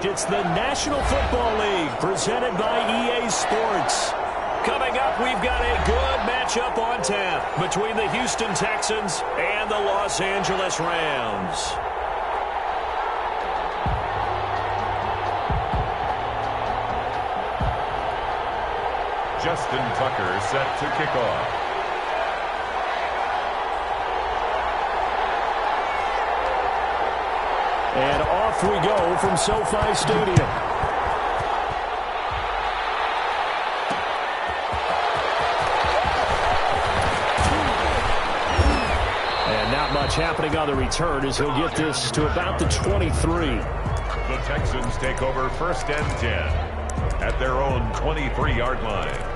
It's the National Football League presented by EA Sports. Coming up, we've got a good matchup on tap between the Houston Texans and the Los Angeles Rams. Justin Tucker set to kick off. And off we go from SoFi Stadium. And not much happening on the return as he'll get this to about the 23. The Texans take over 1st and 10 at their own 23-yard line.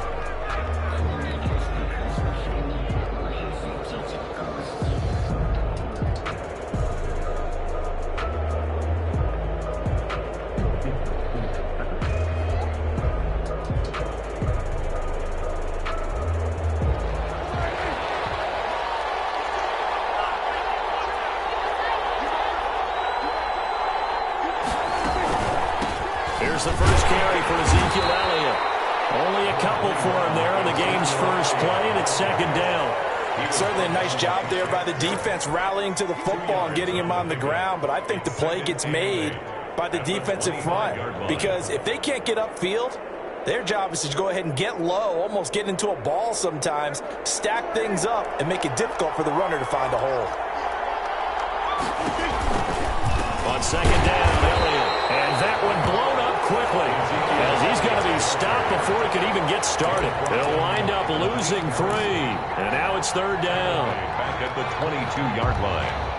Here's the first carry for Ezekiel Elliott. Only a couple for him there on the game's first play, and it's 2nd down. Certainly a nice job there by the defense rallying to the football and getting him on the ground, but I think the play gets made by the defensive front because if they can't get upfield, their job is to go ahead and get low, almost get into a ball sometimes, stack things up, and make it difficult for the runner to find a hole. On 2nd down, Elliott. And that one blown up quickly as he's going to be stopped before he could even get started. They'll wind up losing 3. And now it's 3rd down. Back at the 22-yard line.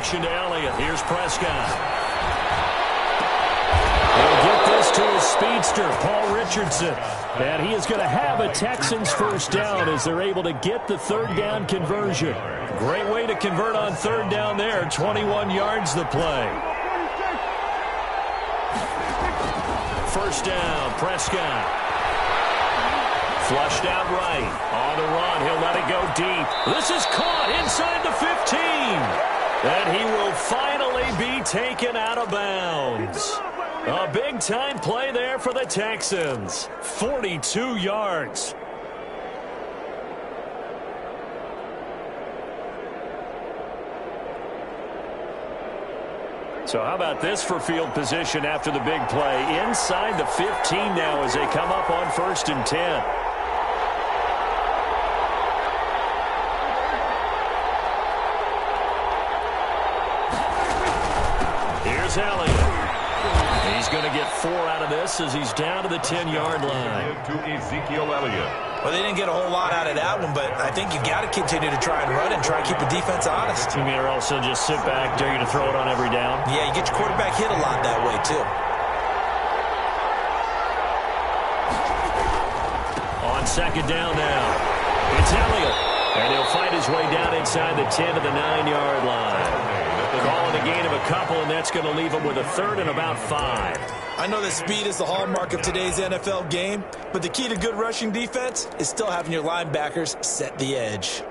To Elliott. Here's Prescott. He'll get this to his speedster, Paul Richardson. And he is going to have a Texans 1st down as they're able to get the 3rd down conversion. Great way to convert on 3rd down there. 21 yards the play. 1st down, Prescott. Flushed out right. On the run, he'll let it go deep. This is caught inside the 15. And he will finally be taken out of bounds. A big-time play there for the Texans. 42 yards. So how about this for field position after the big play? Inside the 15 now as they come up on 1st and 10. Elliott. He's going to get 4 out of this as he's down to the 10-yard line. To Ezekiel Elliott. Well, they didn't get a whole lot out of that one, but I think you've got to continue to try and run and try and keep the defense honest. You mean or also just sit back, dare you to throw it on every down? Yeah, you get your quarterback hit a lot that way, too. On 2nd down now, it's Elliott. And he'll fight his way down inside the 10 to the 9-yard line. Calling a gain of a couple, and that's going to leave him with a 3rd and about 5. I know that speed is the hallmark of today's NFL game, but the key to good rushing defense is still having your linebackers set the edge.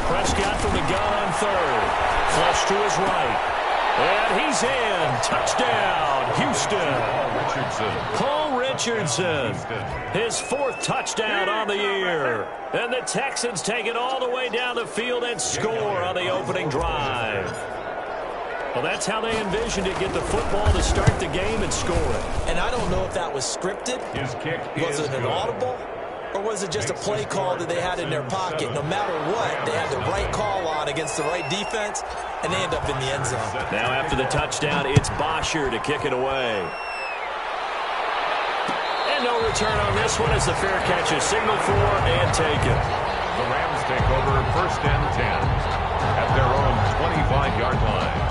Prescott from the gun on 3rd. Flush to his right. And he's in. Touchdown, Houston. Paul Richardson. His 4th touchdown on the year. And the Texans take it all the way down the field and score on the opening drive. Well, that's how they envisioned it. Get the football to start the game and score it. And I don't know if that was scripted. His kick was it an audible? Or was it just a play call that they had in their pocket? No matter what, they had the right call on against the right defense, and they end up in the end zone. Now after the touchdown, it's Bosher to kick it away. And no return on this one as the fair catch is signaled for and taken. The Rams take over 1st and 10. at their own 25-yard line.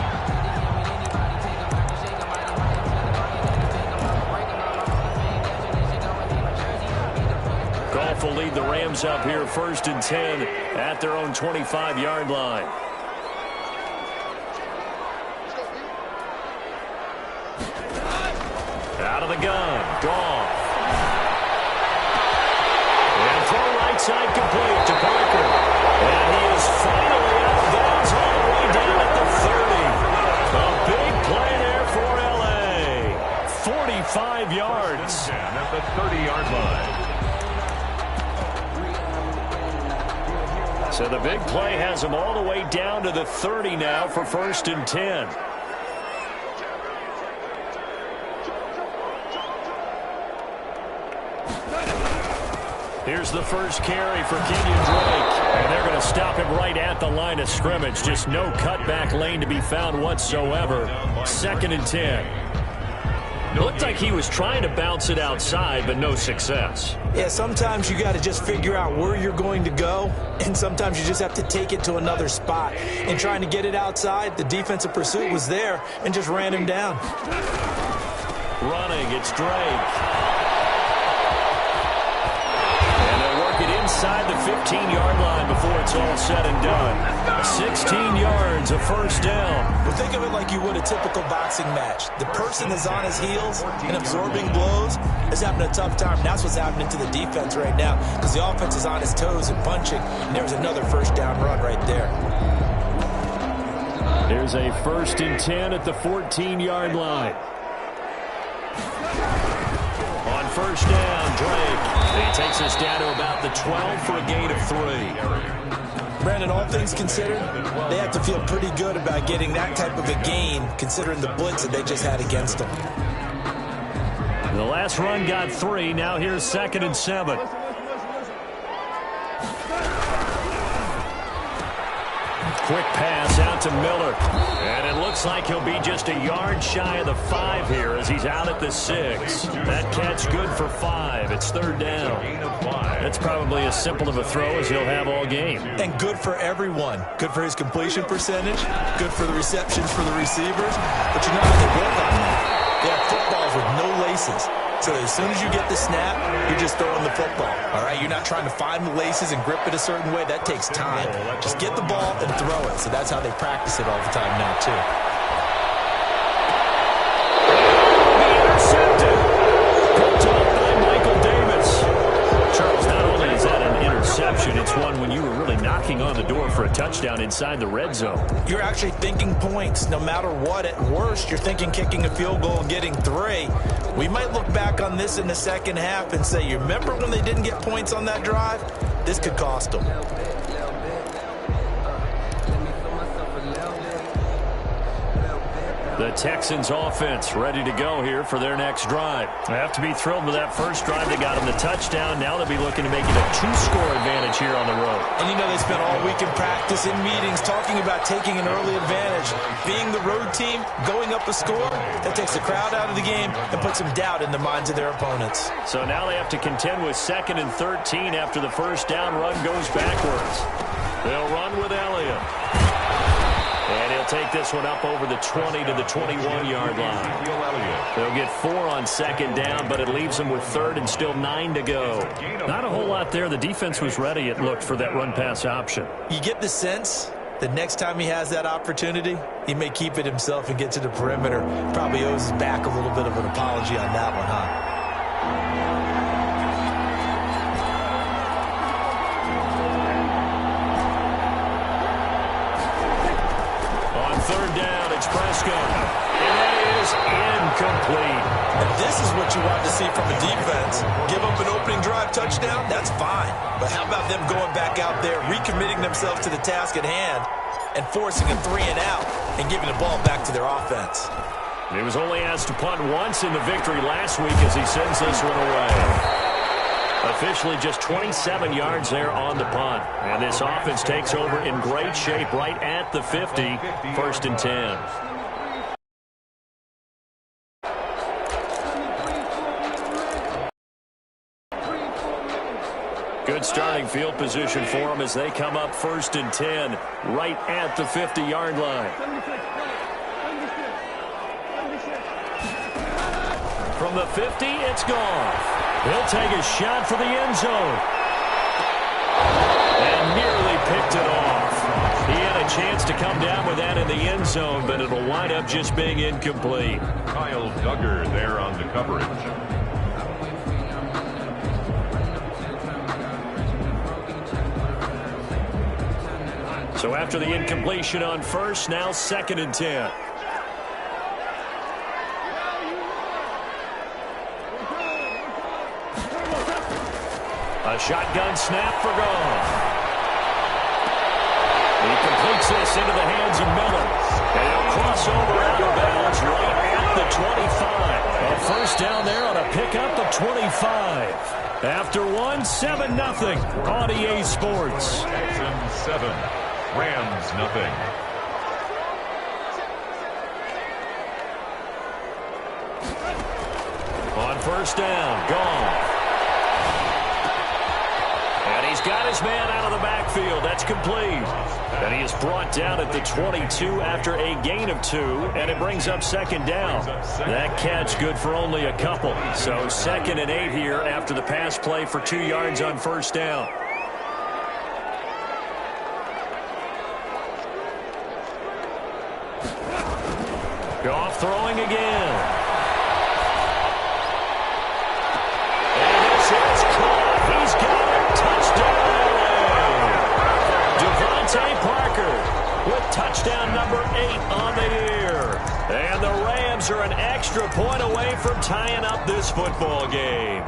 Goff will lead the Rams up here 1st and 10 at their own 25-yard line. Out of the gun, Goff. And throw right side complete to Parker. And he is finally out of bounds all the way down at the 30. A big play there for L.A. 45 yards. At the 30-yard line. So the big play has him all the way down to the 30 now for 1st and 10. Here's the first carry for Kenyon Drake. And they're going to stop him right at the line of scrimmage. Just no cutback lane to be found whatsoever. 2nd and 10. Looked like he was trying to bounce it outside, but no success. Yeah, sometimes you got to just figure out where you're going to go, and sometimes you just have to take it to another spot. And trying to get it outside, the defensive pursuit was there and just ran him down. Running, it's Drake. Inside the 15-yard line before it's all said and done. 16 yards, a first down. Well, think of it like you would a typical boxing match. The person is on his heels and absorbing blows is having a tough time. That's what's happening to the defense right now because the offense is on his toes and punching, and there's another first down run right there. There's a 1st and 10 at the 14-yard line. On first down, Drake. He takes us down to about the 12 for a gain of 3. Brandon, all things considered, they have to feel pretty good about getting that type of a gain considering the blitz that they just had against them. The last run got 3. Now here's 2nd and 7. Quick pass out to Miller. And it looks like he'll be just a yard shy of the 5 here as he's out at the 6. That catch good for 5. It's 3rd down. That's probably as simple of a throw as he'll have all game. And good for everyone. Good for his completion percentage. Good for the receptions for the receivers. But you know how they work on that. They have footballs with no laces. So as soon as you get the snap, you're just throwing the football. All right, you're not trying to find the laces and grip it a certain way. That takes time. Just get the ball and throw it. So that's how they practice it all the time now, too. Intercepted. Picked up by Michael Davis. Charles, not only is that an interception, it's one when you were really knocking on the door for a touchdown inside the red zone. You're actually thinking points no matter what. At worst, you're thinking kicking a field goal and getting 3. We might look back on this in the second half and say, you remember when they didn't get points on that drive? This could cost them. The Texans offense ready to go here for their next drive. They have to be thrilled with that first drive. They got them the touchdown. Now they'll be looking to make it a 2-score advantage here on the road. And you know they spent all week in practice, in meetings, talking about taking an early advantage. Being the road team, going up a score, that takes the crowd out of the game and puts some doubt in the minds of their opponents. So now they have to contend with 2nd and 13 after the first down run goes backwards. They'll run with Elliott. And he'll take this one up over the 20 to the 21-yard line. They'll get 4 on 2nd down, but it leaves them with 3rd and still 9 to go. Not a whole lot there. The defense was ready, it looked, for that run-pass option. You get the sense that next time he has that opportunity, he may keep it himself and get to the perimeter. Probably owes his back a little bit of an apology on that one, huh? Prescott, and that is incomplete. And this is what you want to see from a defense. Give up an opening drive touchdown, that's fine. But how about them going back out there, recommitting themselves to the task at hand, and forcing a 3 and out, and giving the ball back to their offense? He was only asked to punt once in the victory last week as he sends this one away. Officially just 27 yards there on the punt. And this offense takes over in great shape right at the 50, 1st and 10. Good starting field position for them as they come up 1st and 10 right at the 50-yard line. From the 50, it's gone. He'll take a shot for the end zone. And nearly picked it off. He had a chance to come down with that in the end zone, but it'll wind up just being incomplete. Kyle Duggar there on the coverage. So after the incompletion on 1st, now 2nd and 10. A shotgun snap for Goff. He completes this into the hands of Miller. And he'll cross over out of bounds right at the 25. A 1st down there on a pickup of 25. After 7-0 on EA Sports. Texans 7, Rams nothing. On 1st down, Goff. And he's got his man out of the backfield. That's complete. And he is brought down at the 22 after a gain of 2, and it brings up 2nd down. That catch good for only a couple. So 2nd and 8 here after the pass play for 2 yards on 1st down. Goff throwing again. And this is caught. He's got it. Touchdown. Devontae Parker with touchdown number 8 on the year. And the Rams are an extra point away from tying up this football game.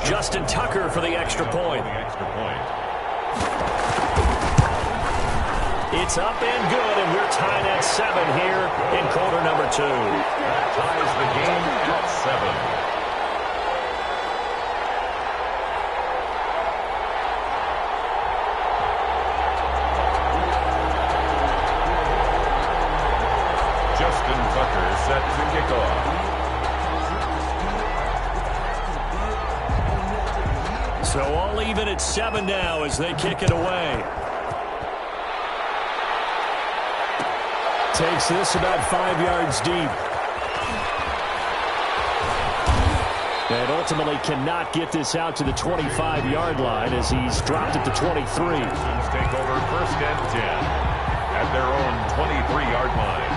Justin Tucker for the extra point. It's up and good, and we're tied at 7 here in quarter number 2. That ties the game at 7. Justin Tucker set to kick off. So all even at 7 now as they kick it away. Takes this about 5 yards deep. And ultimately cannot get this out to the 25-yard line as he's dropped it to 23. Texans take over 1st and 10 at their own 23-yard line.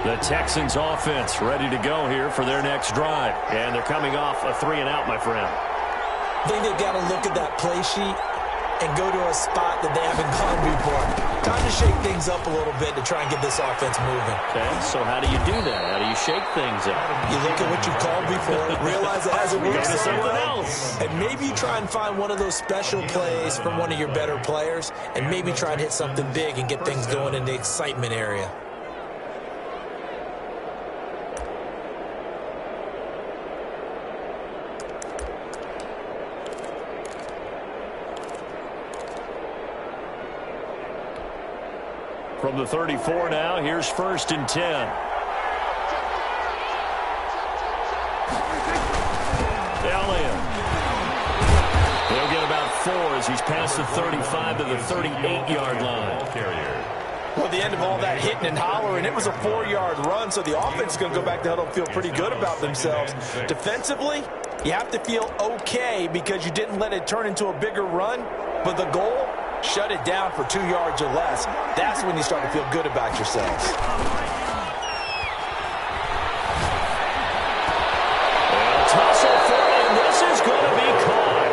The Texans offense ready to go here for their next drive. And they're coming off a 3-and-out, my friend. I think they've got to look at that play sheet and go to a spot that they haven't gone before. Time to shake things up a little bit to try and get this offense moving. Okay, so how do you do that? How do you shake things up? You look at what you've called before, realize it hasn't worked Go to so something well, else. and maybe you try and find one of those special plays from one of your better players, and maybe try and hit something big and get things going in the excitement area. From the 34 now, here's 1st and 10. Elliott. He'll get about 4 as he's past the 35 to the 38-yard line. Well, the end of all that hitting and hollering, it was a 4-yard run, so the offense is going to go back to huddle and feel pretty good about themselves. Defensively, you have to feel okay because you didn't let it turn into a bigger run, but the goal, shut it down for 2 yards or less. That's when you start to feel good about yourselves. Tussle for it, and this is going to be caught.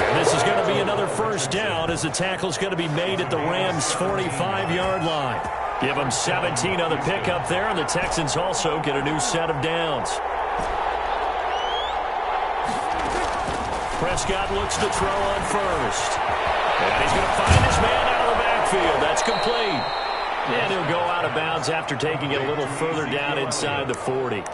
And this is going to be another 1st down as the tackle's going to be made at the Rams' 45-yard line. Give them 17 on the pickup there, and the Texans also get a new set of downs. Prescott looks to throw on 1st. And he's going to find his man out of the backfield. That's complete. And he'll go out of bounds after taking it a little further down inside the 40.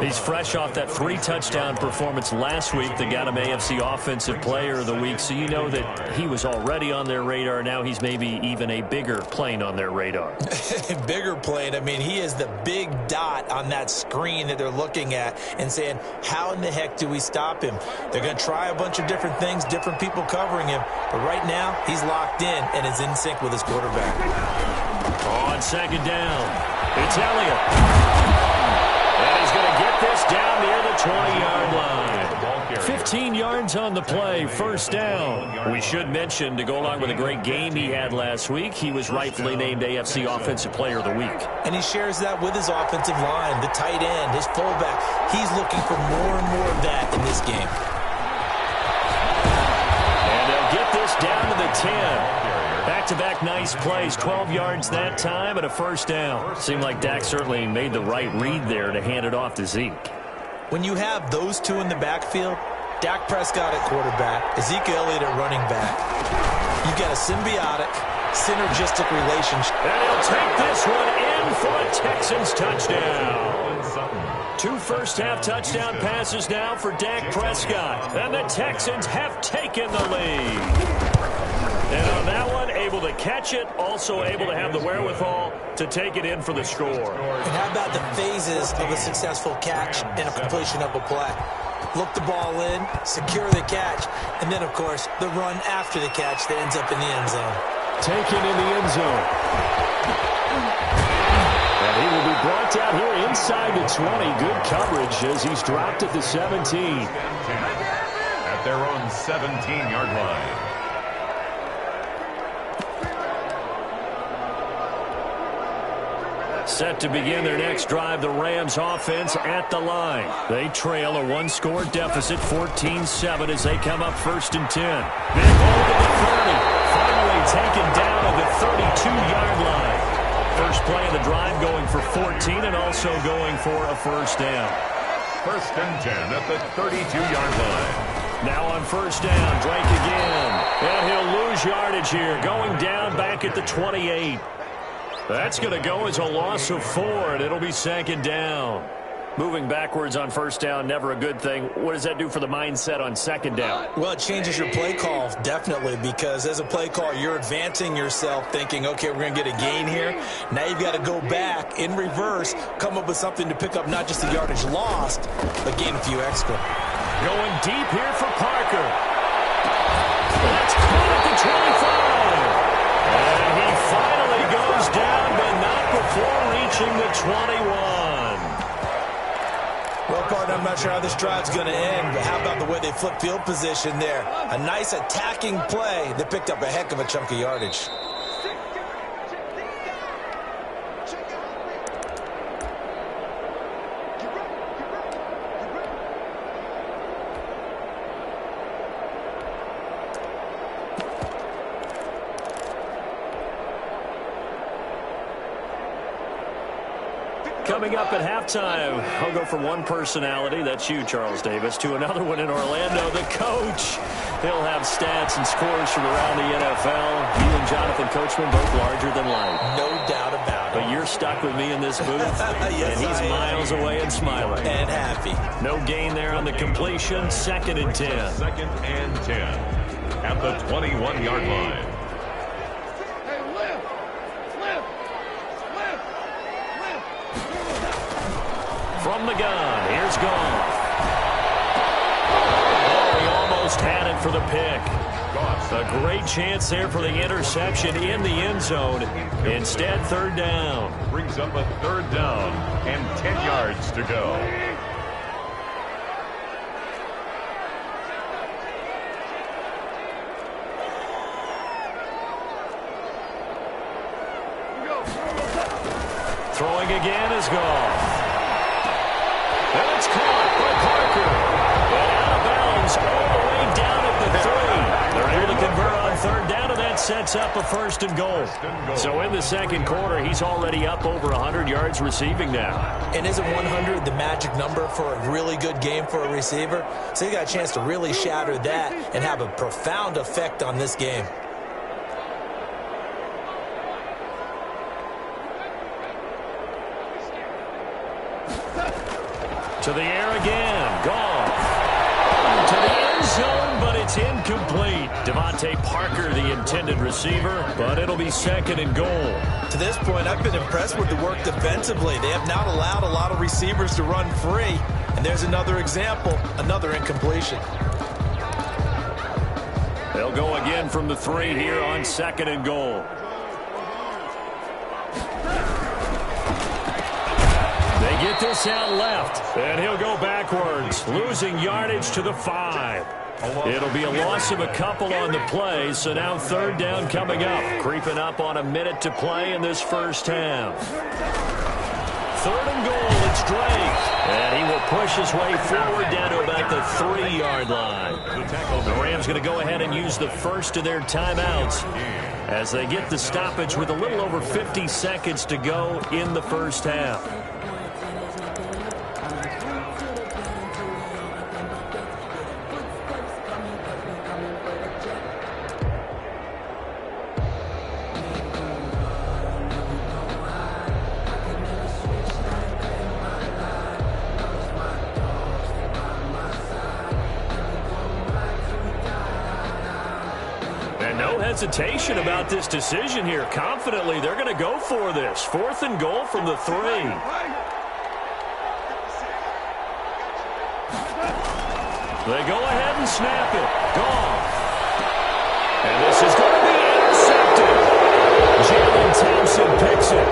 He's fresh off that 3-touchdown performance last week that got him AFC Offensive Player of the Week, so you know that he was already on their radar. Now he's maybe even a bigger plane on their radar. Bigger plane. I mean, he is the big dot on that screen that they're looking at and saying, how in the heck do we stop him? They're going to try a bunch of different things, different people covering him, but right now he's locked in and is in sync with his quarterback. On second down, it's Elliott. And he's going to get this down near the 20-yard line. 15 yards on the play, first down. We should mention, to go along with a great game he had last week, he was rightfully named AFC Offensive Player of the Week. And he shares that with his offensive line, the tight end, his fullback. He's looking for more and more of that in this game. And they'll get this down to the 10. Back-to-back nice plays, 12 yards that time and a first down. Seemed like Dak certainly made the right read there to hand it off to Zeke. When you have those two in the backfield, Dak Prescott at quarterback, Ezekiel Elliott at running back, you've got a symbiotic, synergistic relationship. And he'll take this one in for a Texans touchdown. 2 first-half touchdown passes now for Dak Prescott. And the Texans have taken the lead. And on that one, able to catch it, also able to have the wherewithal to take it in for the score. And how about the phases of a successful catch and a completion of a play? Look the ball in, secure the catch, and then, of course, the run after the catch that ends up in the end zone. Taken in the end zone. And he will be brought down here inside the 20. Good coverage as he's dropped at the 17. At their own 17-yard line. Set to begin their next drive, the Rams offense at the line. They trail a 1-score deficit, 14-7 as they come up 1st and 10. Big hold at the 30. Finally taken down at the 32-yard line. First play of the drive going for 14 and also going for a first down. 1st and 10 at the 32-yard line. Now on first down, Drake again. And he'll lose yardage here, going down back at the 28. That's going to go as a loss of 4, and it'll be 2nd down. Moving backwards on first down, never a good thing. What does that do for the mindset on 2nd down? Well, it changes your play call, definitely, because as a play call, you're advancing yourself thinking, okay, we're going to get a gain here. Now you've got to go back in reverse, come up with something to pick up not just the yardage lost, but gain a few extra. Going deep here for Parker. That's caught at the 25. And he finally goes down, but not before reaching the 21. Well, partner, I'm not sure how this drive's going to end, but how about the way they flip field position there? A nice attacking play that picked up a heck of a chunk of yardage. Coming up at halftime, I'll go from one personality, that's you, Charles Davis, to another one in Orlando, the coach. He'll have stats and scores from around the NFL. You and Jonathan Coachman both larger than life. No doubt about it. But you're stuck with me in this booth, yes, and he's miles away and smiling. And happy. No gain there on the completion, 2nd and 10. 2nd and 10 at the 21-yard line. From the gun, here's Goff. Oh, he almost had it for the pick. A great chance there for the interception in the end zone. Instead, 3rd down. Brings up a 3rd down and 10 yards to go. Throwing again is Goff. And it's caught by Parker. And out of bounds all the way down at the 3. They're able to convert on 3rd down, and that sets up a 1st and goal. So in the 2nd quarter, he's already up over 100 yards receiving now. And isn't 100 the magic number for a really good game for a receiver? So he got a chance to really shatter that and have a profound effect on this game. To the air again. Goff. To the end zone, but it's incomplete. Devontae Parker, the intended receiver, but it'll be 2nd and goal. To this point, I've been impressed with the work defensively. They have not allowed a lot of receivers to run free. And there's another example, another incompletion. They'll go again from the 3 here on 2nd and goal. They get this out left, and he'll go backwards, losing yardage to the 5. It'll be a loss of a couple on the play, so now 3rd down coming up, creeping up on a minute to play in this first half. 3rd and goal, it's Drake, and he will push his way forward down to about the 3-yard line. The Rams going to go ahead and use the first of their timeouts as they get the stoppage with a little over 50 seconds to go in the first half. Hesitation about this decision here. Confidently, they're going to go for this. 4th and goal from the 3. They go ahead and snap it. Goff. And this is going to be intercepted. Jalen Thompson picks it.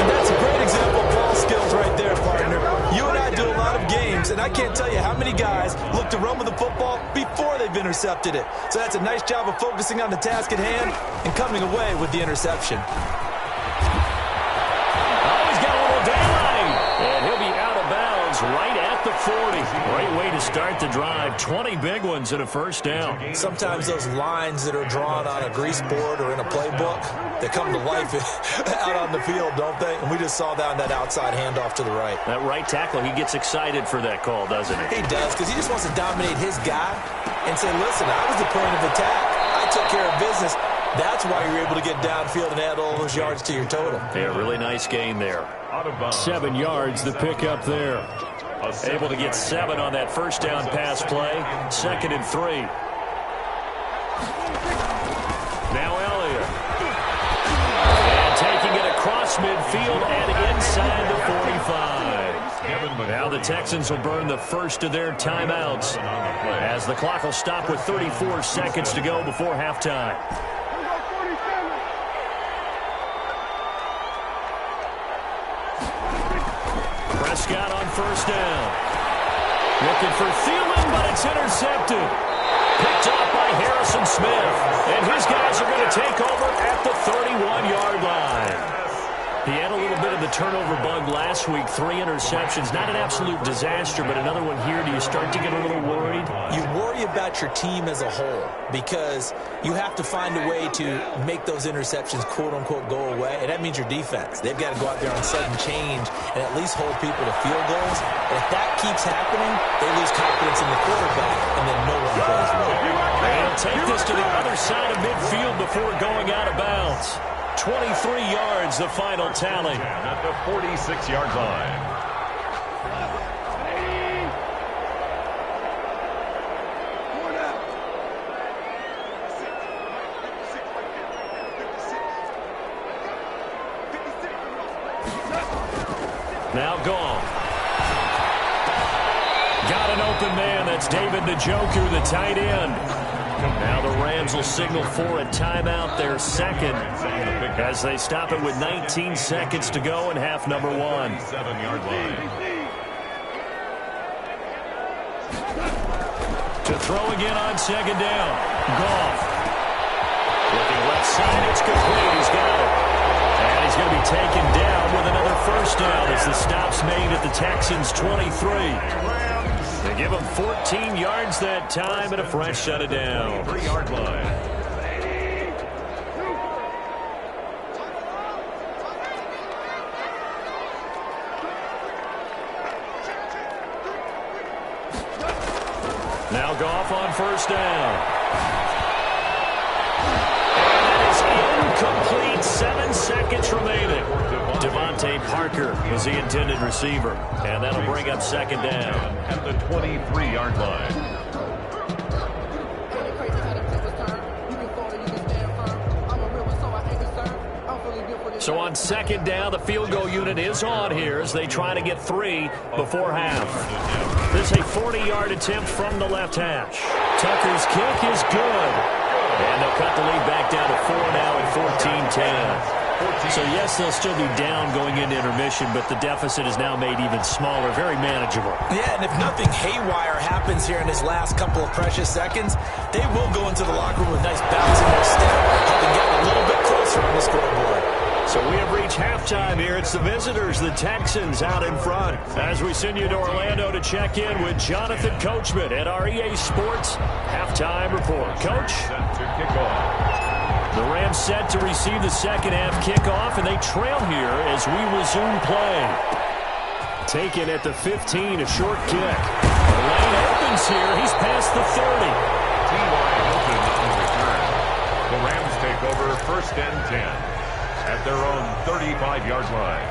And that's a great example of ball skills right there, partner. You and I do a lot of games, and I can't tell you how many guys look to run with the football before they've intercepted it. So that's a nice job of focusing on the task at hand and coming away with the interception. Oh, he's got a little daylight. And he'll be out of bounds right at the 40. Great way to start the drive. 20 big ones and a first down. Sometimes those lines that are drawn on a grease board or in a playbook, they come to life out on the field, don't they? And we just saw that on that outside handoff to the right. That right tackle, he gets excited for that call, doesn't he? He does, because he just wants to dominate his guy and say, listen, I was the point of attack. I took care of business. That's why you're able to get downfield and add all those yards to your total. Yeah, really nice gain there. 7 yards, the pickup there. Able to get 7 on that first down pass play. 2nd and 3. Now Elliott. And taking it across midfield and inside the 45. Now the Texans will burn the first of their timeouts as the clock will stop with 34 seconds to go before halftime. Prescott on first down. Looking for Thielen, but it's intercepted. Picked off by Harrison Smith. And his guys are going to take over at the 31-yard line. He had a little bit of the turnover bug last week. 3 interceptions. Not an absolute disaster, but another one here. Do you start to get a little worried? You worry about your team as a whole because you have to find a way to make those interceptions, quote-unquote, go away. And that means your defense. They've got to go out there on sudden change and at least hold people to field goals. And if that keeps happening, they lose confidence in the quarterback, and then no one plays well. They'll take this to the other side of midfield before going out of bounds. 23 yards, the final tally. At the 46-yard line. Now Goff. Got an open man. That's David Njoku, the tight end. Now the Rams will signal for a timeout, their second, as they stop it with 19 seconds to go in half number 1. 7-yard line. To throw again on second down. Goff. Looking left side, it's complete. He's got it. And he's going to be taken down with another first down as the stop's made at the Texans' 23. They give him 14 yards that time and a fresh set of down. 3-yard line. Now Goff on first down. And that is incomplete. 7 seconds remaining. Devontae Parker was the intended receiver. And that'll bring up second down. At the 23-yard line. So on second down, the field goal unit is on here as they try to get 3 before half. This is a 40-yard attempt from the left hash. Tucker's kick is good. And they'll cut the lead back down to 4 now at 14-10. So, yes, they'll still be down going into intermission, but the deficit is now made even smaller, very manageable. Yeah, and if nothing haywire happens here in his last couple of precious seconds, they will go into the locker room with nice bounce in their step, having gotten a little bit closer on the scoreboard. So we have reached halftime here. It's the visitors, the Texans, out in front. As we send you to Orlando to check in with Jonathan Coachman at our EA Sports Halftime Report. Coach? Set to kick off. The Rams set to receive the second half kickoff, and they trail here as we resume play. Taken at the 15, a short kick. The lane opens here. He's past the 30. T.Y. Hilton on the return. The Rams take over first and 10 at their own 35-yard line.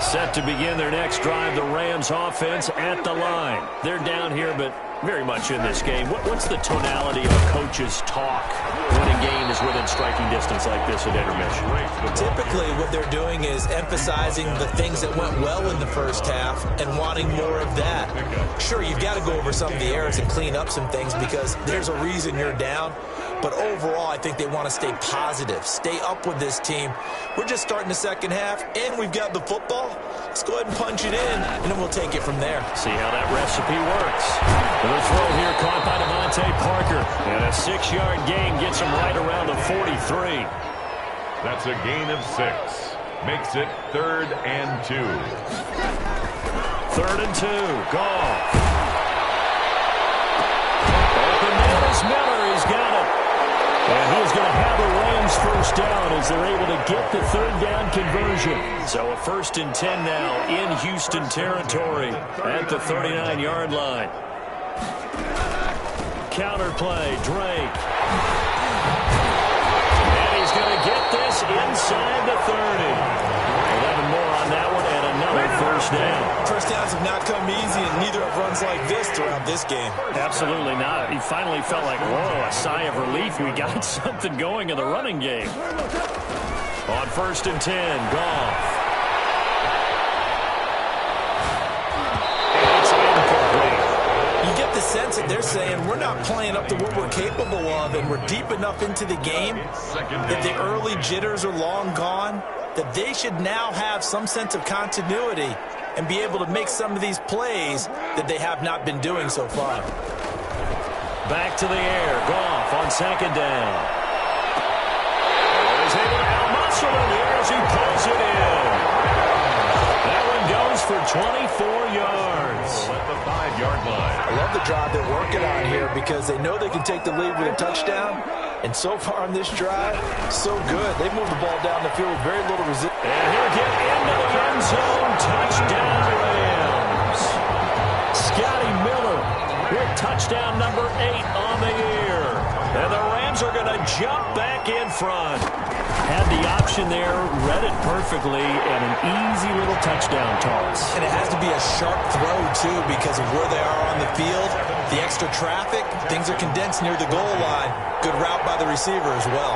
Set to begin their next drive, the Rams offense at the line. They're down here, but very much in this game. What's the tonality of a coach's talk when a game is within striking distance like this at intermission? Typically, what they're doing is emphasizing the things that went well in the first half and wanting more of that. Sure, you've got to go over some of the errors and clean up some things because there's a reason you're down. But overall, I think they want to stay positive, stay up with this team. We're just starting the second half, and we've got the football. Let's go ahead and punch it in, and then we'll take it from there. See how that recipe works. The throw here caught by Devontae Parker. And a 6-yard gain gets him right around the 43. That's a gain of 6. Makes it 3rd and 2. 3rd and 2. Goff. Open man is Miller. He's got it. And he's going to have the Rams first down as they're able to get the 3rd down conversion. So a 1st and 10 now in Houston territory at the 39-yard line. Counter play, Drake. And he's going to get this inside the 30. 11 more on that one and another first down. First downs have not come easy, and neither have runs like this throughout this game. Absolutely not. He finally felt like, whoa, a sigh of relief. We got something going in the running game. On 1st and 10, Goff. It's incomplete. You get the sense that they're saying we're not playing up to what we're capable of, and we're deep enough into the game that the early jitters are long gone, that they should now have some sense of continuity and be able to make some of these plays that they have not been doing so far. Back to the air. Goff on 2nd down. He's able to out-muscle him here as he pulls it in. That one goes for 24 yards. At the 5-yard line. I love the drive they're working on here because they know they can take the lead with a touchdown. And so far on this drive, so good. They moved the ball down the field with very little resistance. And he'll get into the end zone. Touchdown, Rams. Scotty Miller with touchdown number 8 on the year. And the Rams are going to jump back in front. Had the option there, read it perfectly, and an easy little touchdown toss. And it has to be a sharp throw, too, because of where they are on the field. The extra traffic, things are condensed near the goal line. Good route by the receiver as well.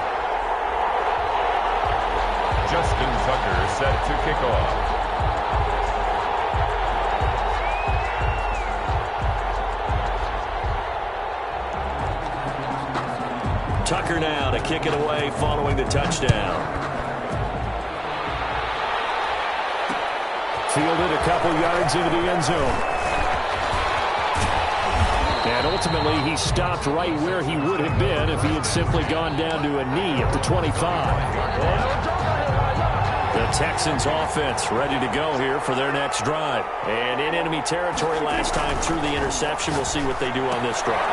Justin Tucker set to kick off. Tucker now to kick it away following the touchdown. Fielded a couple yards into the end zone. And ultimately, he stopped right where he would have been if he had simply gone down to a knee at the 25. The Texans offense ready to go here for their next drive. And in enemy territory last time through the interception. We'll see what they do on this drive.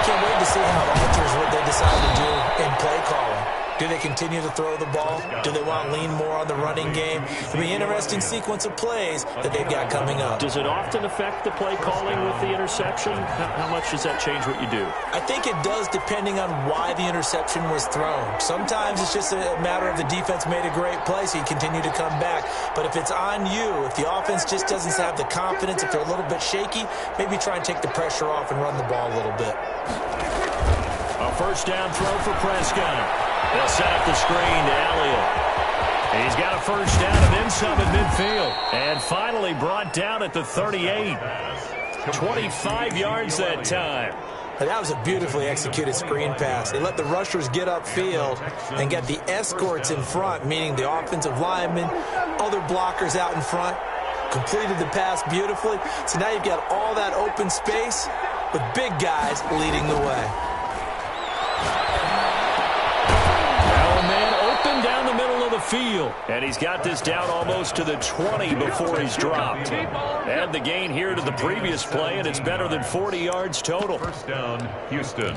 Can't wait to see how it alters what they decide to do in play calling. Do they continue to throw the ball? Do they want to lean more on the running game? It'll be an interesting sequence of plays that they've got coming up. Does it often affect the play calling with the interception? How much does that change what you do? I think it does, depending on why the interception was thrown. Sometimes it's just a matter of the defense made a great play, so you continue to come back. But if it's on you, if the offense just doesn't have the confidence, if they're a little bit shaky, maybe try and take the pressure off and run the ball a little bit. A first down throw for Prescott. They'll set up the screen to Elliott. He's got a first down and then some at midfield. And finally brought down at the 38. 25 yards that time. That was a beautifully executed screen pass. They let the rushers get upfield and get the escorts in front, meaning the offensive linemen, other blockers out in front. Completed the pass beautifully. So now you've got all that open space with big guys leading the way. Down the middle of the field. And he's got this down almost to the 20 before he's dropped. Add the gain here to the previous play, and it's better than 40 yards total. First down, Houston.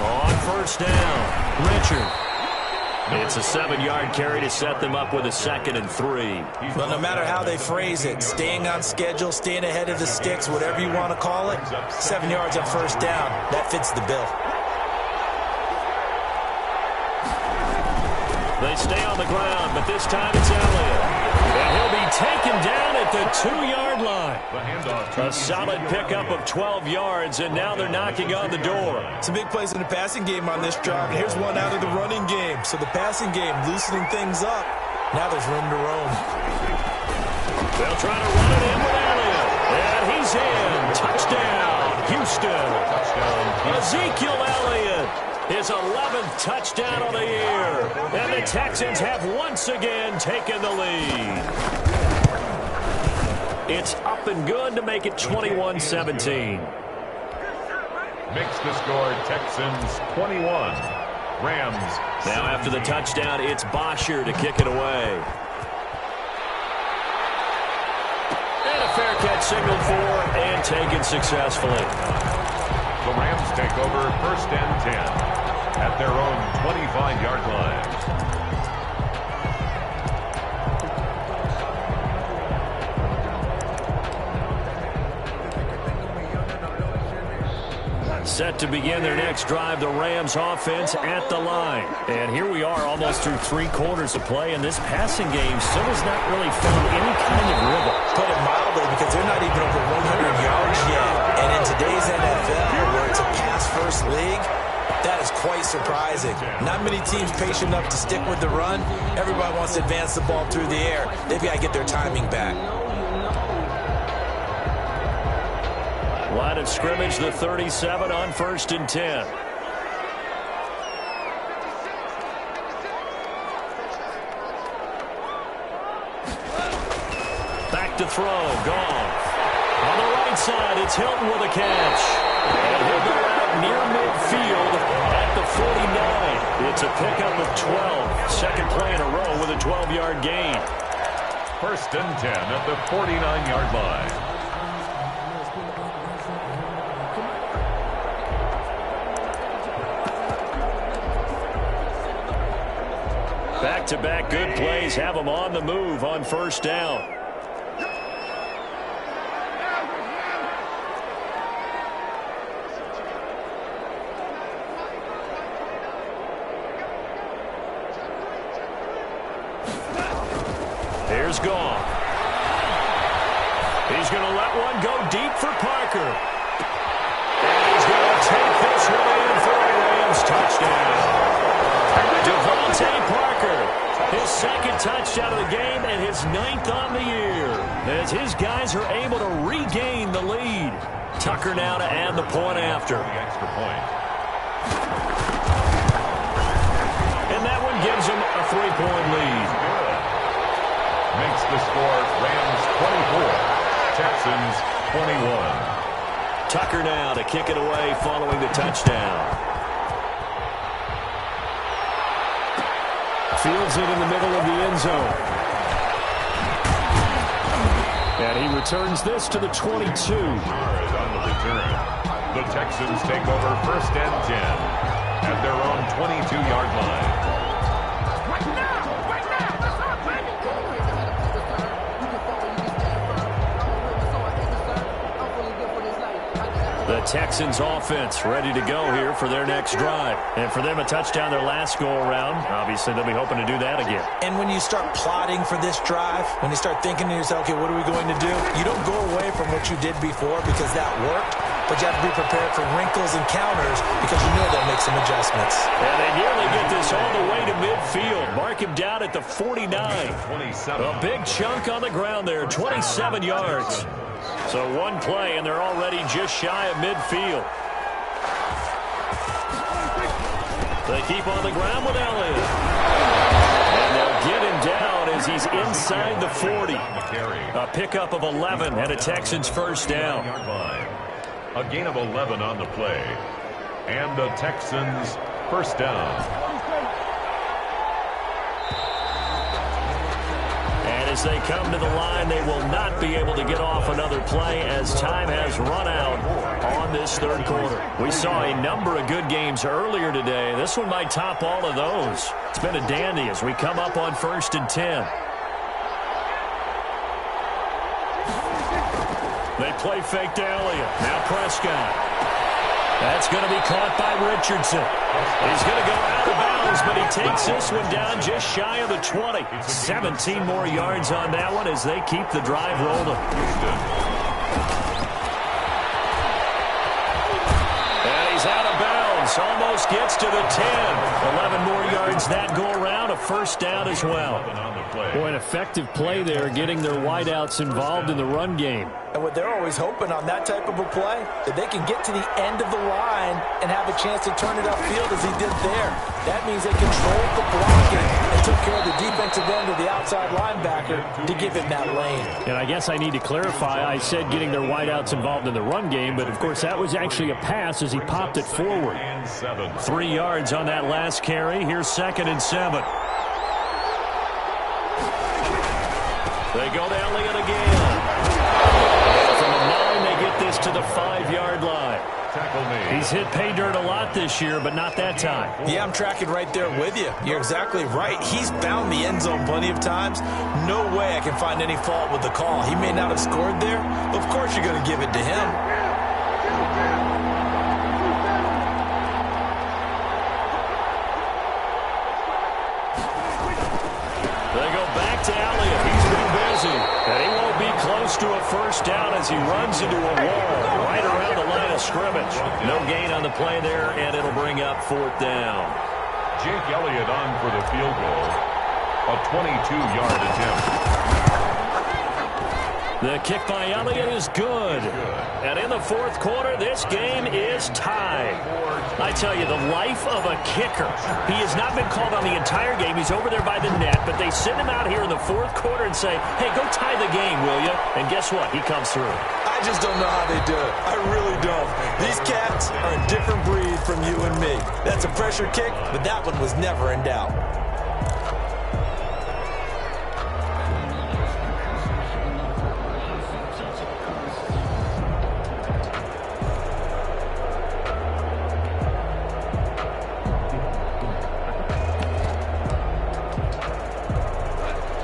On first down, Richard. It's a 7-yard carry to set them up with a 2nd and 3. Well, no matter how they phrase it, staying on schedule, staying ahead of the sticks, whatever you want to call it, 7 yards on first down, that fits the bill. They stay on the ground, but this time it's Elliott. And he'll be taken down at the 2-yard line. A solid pickup of 12 yards, and now they're knocking on the door. Some big plays in the passing game on this drive, and here's one out of the running game. So the passing game loosening things up. Now there's room to roam. They'll try to run it in with Elliott. And he's in. Touchdown, Houston. Ezekiel Elliott. His 11th touchdown of the year. And the Texans have once again taken the lead. It's up and good to make it 21-17. Makes the score Texans 21. Rams. Now after the touchdown, it's Bosher to kick it away. And a fair catch signaled for and taken successfully. The Rams take over first and 10 at their own 25-yard line. Set to begin their next drive, the Rams offense at the line. And here we are almost through 3 quarters of play, and this passing game still has not really found any kind of rhythm. Put it mildly, because they're not even over 100 yards yet. And in today's NFL, where it's a pass-first league, that is quite surprising. Not many teams patient enough to stick with the run. Everybody wants to advance the ball through the air. They've got to get their timing back. Line of scrimmage, the 37 on first and 10. Back to throw, gone. On the right side, it's Hilton with a catch. And he'll go out near midfield at the 49. It's a pickup of 12. Second play in a row with a 12-yard gain. First and 10 at the 49-yard line. Back-to-back good plays have them on the move on first down. Here's Goff. He's going to let one go deep for Parker. And he's going to take this one in for a Rams touchdown. Devontae Parker, his second touchdown of the game and his 9th on the year. As his guys are able to regain the lead. Tucker now to add the point after. The extra point. And that one gives him a 3-point lead. Makes the score Rams 24, Texans 21. Tucker now to kick it away following the touchdown. Fields it in the middle of the end zone. And he returns this to the 22. Is on the return. The Texans take over 1st and 10 at their own 22-yard line. The Texans offense ready to go here for their next drive. And for them, a touchdown their last go-around. Obviously, they'll be hoping to do that again. And when you start plotting for this drive, when you start thinking to yourself, okay, what are we going to do? You don't go away from what you did before because that worked, but you have to be prepared for wrinkles and counters because you know they'll make some adjustments. And they nearly get this all the way to midfield. Mark him down at the 49. A big chunk on the ground there, 27 yards. So one play, and they're already just shy of midfield. They keep on the ground with Elliott. And they'll get him down as he's inside the 40. A pickup of 11 and a Texans first down. A gain of 11 on the play. And the Texans first down. As they come to the line, they will not be able to get off another play as time has run out on this third quarter. We saw a number of good games earlier today. This one might top all of those. It's been a dandy as we come up on 1st and 10. They play fake to Elliott. Now Prescott. That's going to be caught by Richardson. He's going to go out of bounds, but he takes this one down just shy of the 20. 17 more yards on that one as they keep the drive rolling. And he's out of bounds. Almost gets to the 10. 11 more yards that go around. A first down as well. Boy, an effective play there, getting their wideouts involved in the run game. And what they're always hoping on that type of a play, that they can get to the end of the line and have a chance to turn it upfield as he did there. That means they controlled the blocking and took care of the defensive end of the outside linebacker to give him that lane. And I guess I need to clarify, I said getting their wideouts involved in the run game, but of course that was actually a pass as he popped it forward. 3 yards on that last carry. Here's 2nd and 7. They go to Elliott again. From the 9, they get this to the 5-yard line. He's hit pay dirt a lot this year, but not that time. Yeah, I'm tracking right there with you. You're exactly right. He's found the end zone plenty of times. No way I can find any fault with the call. He may not have scored there. Of course you're going to give it to him. They go back to Elliott. He's been busy. And he won't be close to a first down as he runs into a wall right around the line of scrimmage. No gain on the play there, and it'll bring up 4th down. Jake Elliott on for the field goal. A 22-yard attempt. The kick by Elliott is good. And in the 4th quarter, this game is tied. I tell you, the life of a kicker. He has not been called on the entire game. He's over there by the net, but they send him out here in the 4th quarter and say, hey, go tie the game, will you? And guess what? He comes through. I just don't know how they do it. I really don't. These cats are a different breed from you and me. That's a pressure kick, but that one was never in doubt.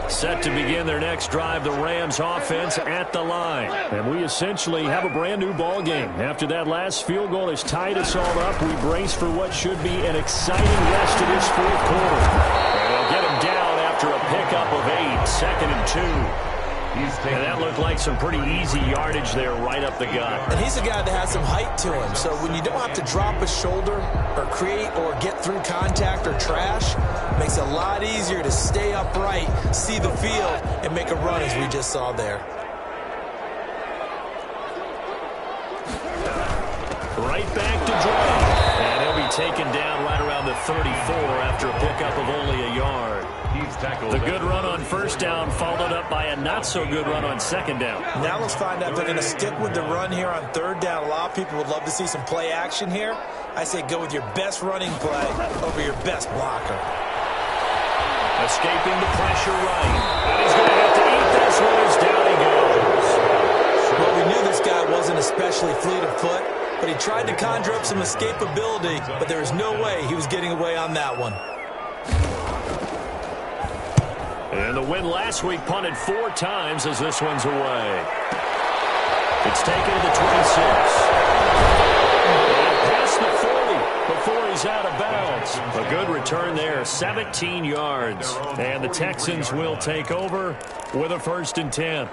Set to begin their next drive, the Rams offense at the line. And we essentially have a brand new ball game. After that last field goal has tied us all up, we brace for what should be an exciting rest of this 4th quarter. And they'll get him down after a pickup of 8, 2nd and 2. And that looked like some pretty easy yardage there right up the gut. And he's a guy that has some height to him. So when you don't have to drop a shoulder or create or get through contact or trash, it makes it a lot easier to stay upright, see the field, and make a run as we just saw there. Right back to drive. And he'll be taken down right around the 34 after a pickup of only a yard. The good run on first down followed up by a not-so-good run on second down. Now let's find out if they're going to stick with the run here on third down. A lot of people would love to see some play action here. I say go with your best running play over your best blocker. Escaping the pressure right. And he's going to have to eat this one as down he goes. but he tried to conjure up some escapability, but there was no way he was getting away on that one. And the win last week punted 4 times as this one's away. It's taken to the 26. And past the 40 before he's out of bounds. A good return there, 17 yards. And the Texans will take over with a 1st and 10.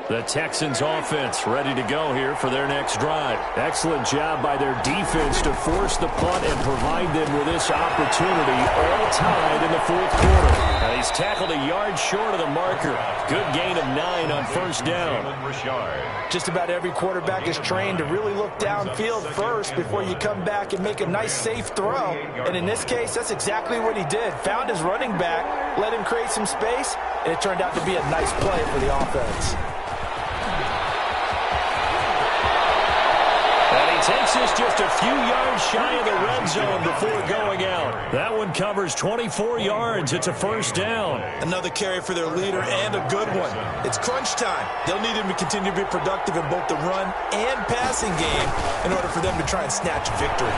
The Texans offense ready to go here for their next drive. Excellent job by their defense to force the punt and provide them with this opportunity, all tied in the 4th quarter. Now he's tackled a yard short of the marker. Good gain of 9 on 1st down. Just about every quarterback is trained to really look downfield first before you come back and make a nice safe throw. And in this case, that's exactly what he did. Found his running back, let him create some space, and it turned out to be a nice play for the offense. Takes us just a few yards shy of the red zone before going out. That one covers 24 yards. It's a 1st down. Another carry for their leader and a good one. It's crunch time. They'll need him to continue to be productive in both the run and passing game in order for them to try and snatch victory.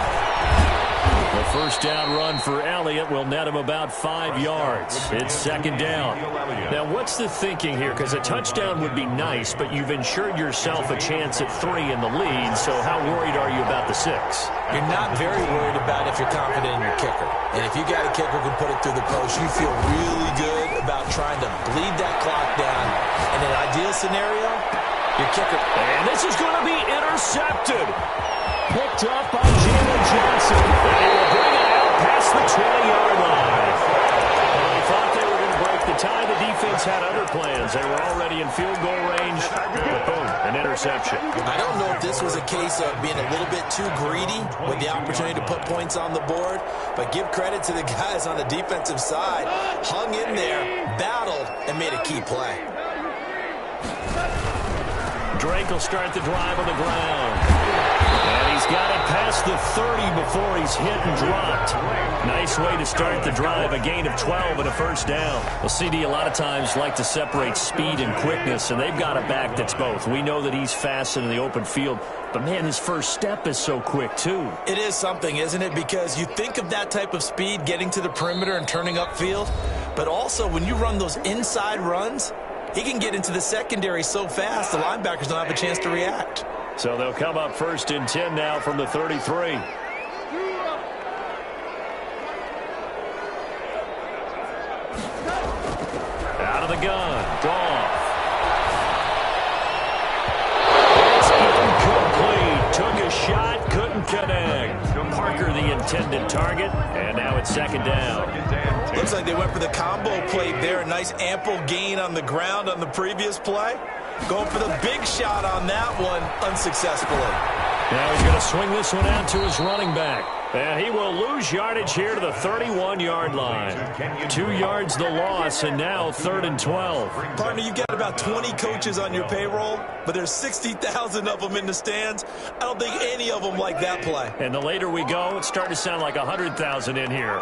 The 1st down run for Elliott will net him about 5 yards. It's 2nd down. Now, what's the thinking here? Because a touchdown would be nice, but you've ensured yourself a chance at 3 in the lead, so how worried are you about the 6? You're not very worried about if you're confident in your kicker. And if you got a kicker who can put it through the post, you feel really good about trying to bleed that clock down. In an ideal scenario, your kicker... And this is going to be intercepted. Picked up by Jalen Johnson. And he will bring it out past the 20-yard line. Well, they thought they were going to break the tie. The defense had other plans. They were already in field goal range. But boom, an interception. I don't know if this was a case of being a little bit too greedy with the opportunity to put points on the board, but give credit to the guys on the defensive side. Hung in there, battled, and made a key play. Drake will start the drive on the ground. And he's got it past the 30 before he's hit and dropped. Nice way to start the drive. A gain of 12 and a 1st down. Well, CD a lot of times like to separate speed and quickness, and they've got a back that's both. We know that he's fast in the open field, but, man, his first step is so quick, too. It is something, isn't it? Because you think of that type of speed getting to the perimeter and turning upfield, but also when you run those inside runs, he can get into the secondary so fast the linebackers don't have a chance to react. So they'll come up 1st and 10 now from the 33. Out of the gun. Goff. It's incomplete. Took a shot. Couldn't connect. Parker the intended target. And now it's 2nd down. Looks like they went for the combo play there. A nice ample gain on the ground on the previous play. Going for the big shot on that one unsuccessfully. Now he's going to swing this one out to his running back. And he will lose yardage here to the 31-yard line. 2 yards the loss, and now 3rd and 12. Partner, you've got about 20 coaches on your payroll, but there's 60,000 of them in the stands. I don't think any of them like that play. And the later we go, it's starting to sound like 100,000 in here.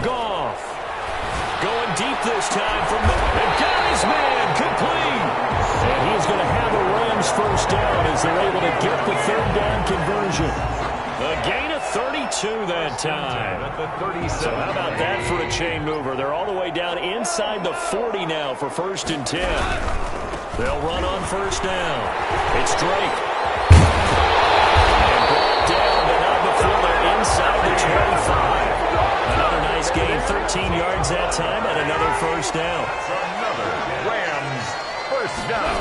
Goff. Going deep this time from the... And got his man complete. And he's going to have a Rams 1st down as they're able to get the 3rd down conversion. A gain of 32 that time. So how about that for a chain mover? They're all the way down inside the 40 now for 1st and 10. They'll run on 1st down. It's Drake. And brought down, but not before they're inside the 25. Another nice gain, 13 yards that time, and another 1st down. Another Rams 1st down.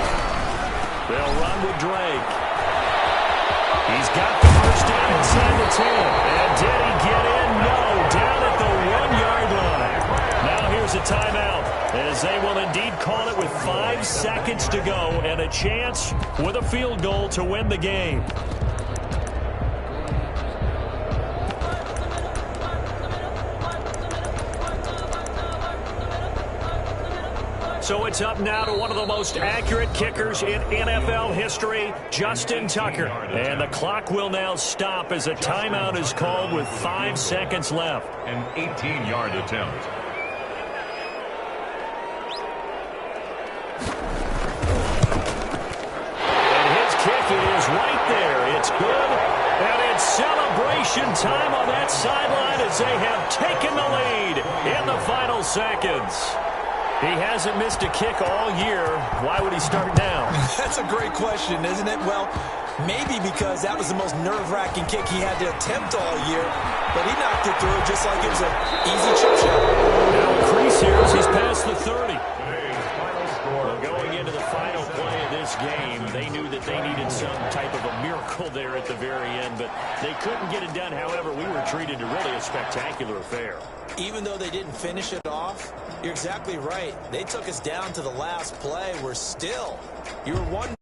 They'll run with Drake. He's got the 1st down inside the 10. And did he get in? No, down at the 1-yard line. Now here's a timeout, as they will indeed call it with 5 seconds to go and a chance with a field goal to win the game. So it's up now to one of the most accurate kickers in NFL history, Justin Tucker. And the clock will now stop as a timeout is called with 5 seconds left. An 18-yard attempt. It's good, and it's celebration time on that sideline as they have taken the lead in the final seconds. He hasn't missed a kick all year. Why would he start now? That's a great question, isn't it? Well, maybe because that was the most nerve-wracking kick he had to attempt all year, but he knocked it through just like it was an easy chip shot. Now increase here as he's past the 30. Well, going into the final play of this game, they knew that they needed some type of a miracle there at the very end, but they couldn't get it done. However, we were treated to really a spectacular affair. Even though they didn't finish it off, you're exactly right. They took us down to the last play. We're still, you were 1-0